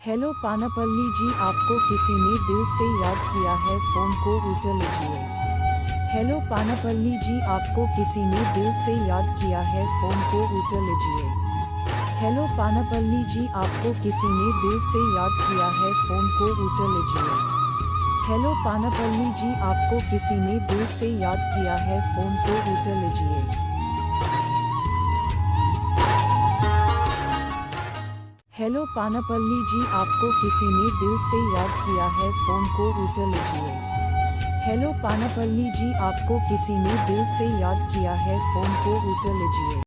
Hello पानापल्ली जी, आपको किसी ने दिल से याद किया है, फ़ोन को उठा लीजिए। हेलो पानापल्ली जी, आपको किसी ने दिल से याद किया है, फ़ोन को उठा लीजिए। हेलो पानापल्ली जी, आपको किसी ने दिल से याद किया है, फ़ोन को उठा लीजिए। हेलो पानापल्ली जी, आपको किसी ने दिल से याद किया है, फ़ोन को उठा लीजिए। हेलो पानापल्ली जी, आपको किसी ने दिल से याद किया है, फ़ोन को उठा लीजिए। हेलो पानापल्ली जी, आपको किसी ने दिल से याद किया है, फ़ोन को उठा लीजिए।